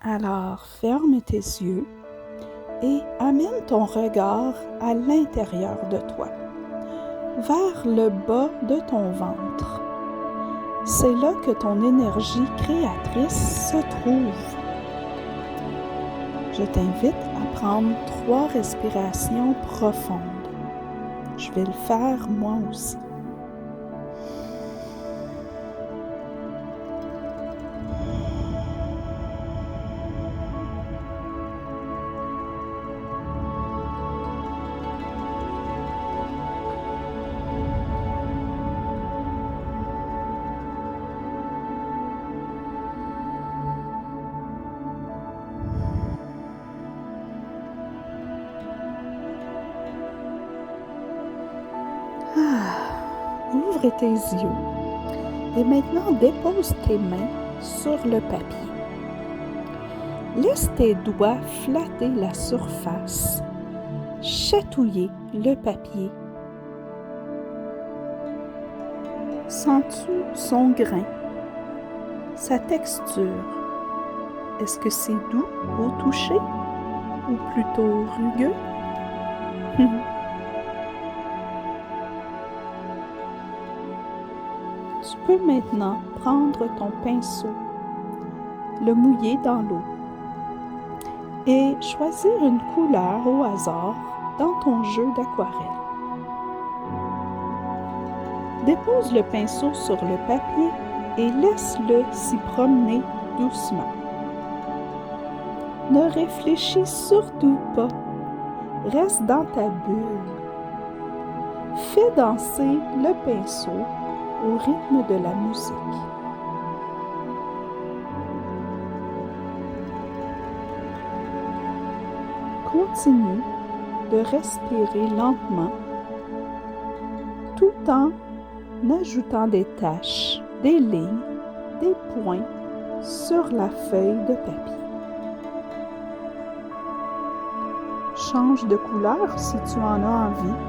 Alors, ferme tes yeux et amène ton regard à l'intérieur de toi, vers le bas de ton ventre. C'est là que ton énergie créatrice se trouve. Je t'invite à prendre 3 respirations profondes. Je vais le faire moi aussi. Ouvre tes yeux et maintenant dépose tes mains sur le papier. Laisse tes doigts flatter la surface, chatouiller le papier. Sens-tu son grain, sa texture? Est-ce que c'est doux au toucher ou plutôt rugueux? Tu peux maintenant prendre ton pinceau, le mouiller dans l'eau et choisir une couleur au hasard dans ton jeu d'aquarelle. Dépose le pinceau sur le papier et laisse-le s'y promener doucement. Ne réfléchis surtout pas, reste dans ta bulle. Fais danser le pinceau au rythme de la musique. Continue de respirer lentement tout en ajoutant des taches, des lignes, des points sur la feuille de papier. Change de couleur si tu en as envie.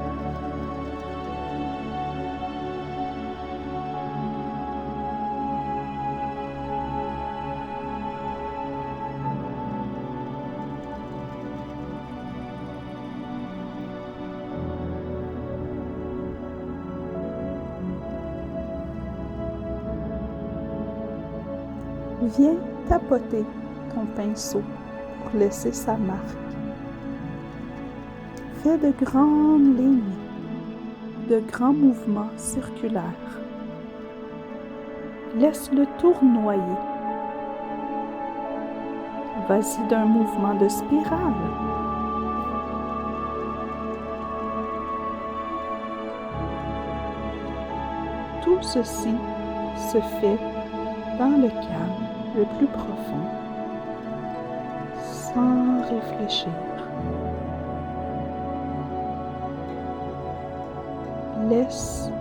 Viens tapoter ton pinceau pour laisser sa marque. Fais de grandes lignes, de grands mouvements circulaires. Laisse-le tournoyer. Vas-y d'un mouvement de spirale. Tout ceci se fait dans le calme le plus profond, sans réfléchir. Laisse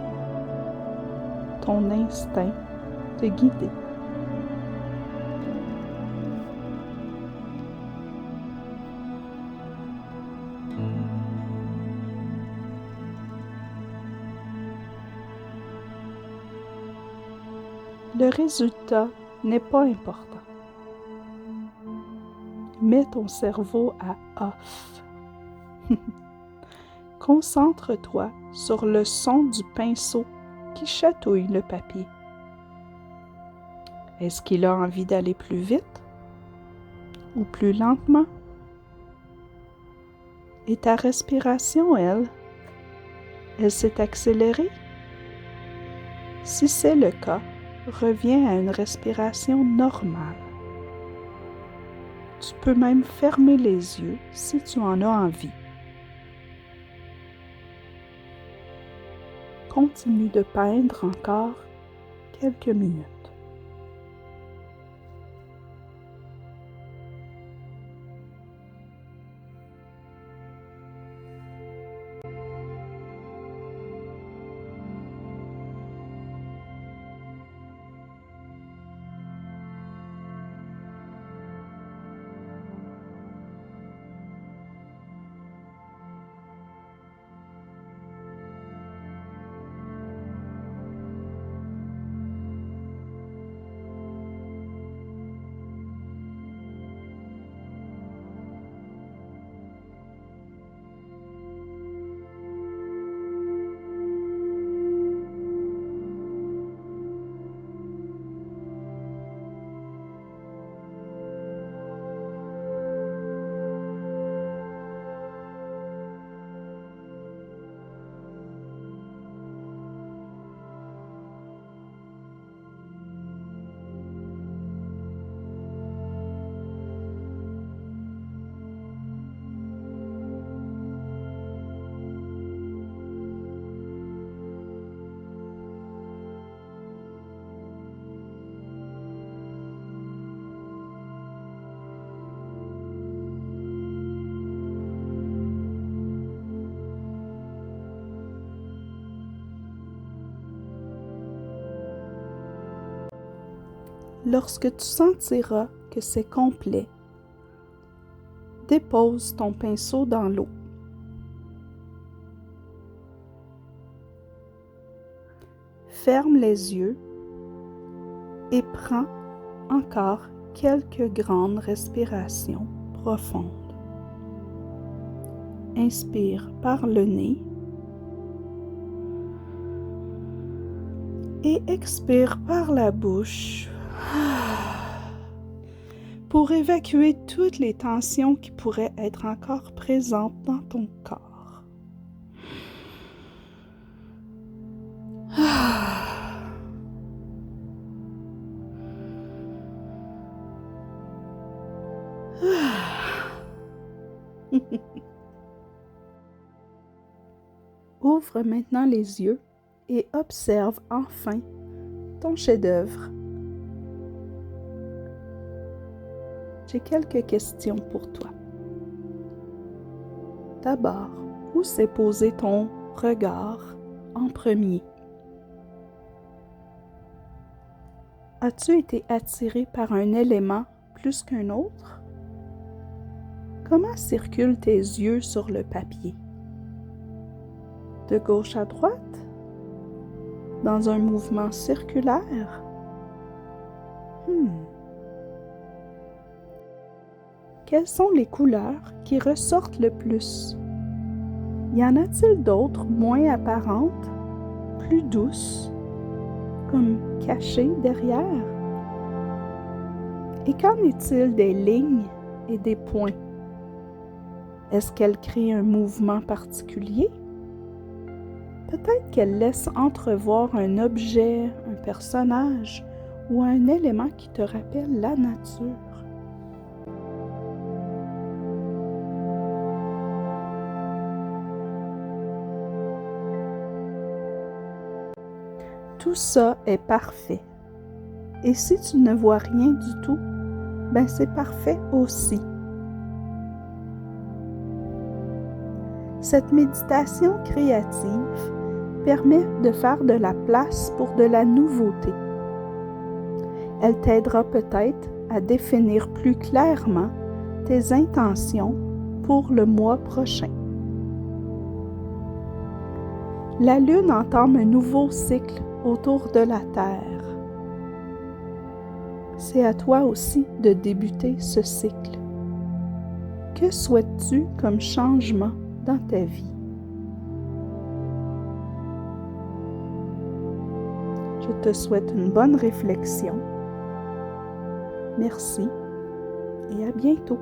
ton instinct te guider. Le résultat n'est pas important. Mets ton cerveau à off. Concentre-toi sur le son du pinceau qui chatouille le papier. Est-ce qu'il a envie d'aller plus vite ou plus lentement? Et ta respiration, elle s'est accélérée? Si c'est le cas, reviens à une respiration normale. Tu peux même fermer les yeux si tu en as envie. Continue de peindre encore quelques minutes. Lorsque tu sentiras que c'est complet, dépose ton pinceau dans l'eau. Ferme les yeux et prends encore quelques grandes respirations profondes. Inspire par le nez et expire par la bouche pour évacuer toutes les tensions qui pourraient être encore présentes dans ton corps. Ouvre maintenant les yeux et observe enfin ton chef-d'œuvre. J'ai quelques questions pour toi. D'abord, où s'est posé ton regard en premier? As-tu été attiré par un élément plus qu'un autre? Comment circulent tes yeux sur le papier? De gauche à droite? Dans un mouvement circulaire? Quelles sont les couleurs qui ressortent le plus? Y en a-t-il d'autres moins apparentes, plus douces, comme cachées derrière? Et qu'en est-il des lignes et des points? Est-ce qu'elles créent un mouvement particulier? Peut-être qu'elles laissent entrevoir un objet, un personnage ou un élément qui te rappelle la nature. Tout ça est parfait. Et si tu ne vois rien du tout, ben c'est parfait aussi. Cette méditation créative permet de faire de la place pour de la nouveauté. Elle t'aidera peut-être à définir plus clairement tes intentions pour le mois prochain. La Lune entame un nouveau cycle autour de la Terre. C'est à toi aussi de débuter ce cycle. Que souhaites-tu comme changement dans ta vie? Je te souhaite une bonne réflexion. Merci et à bientôt.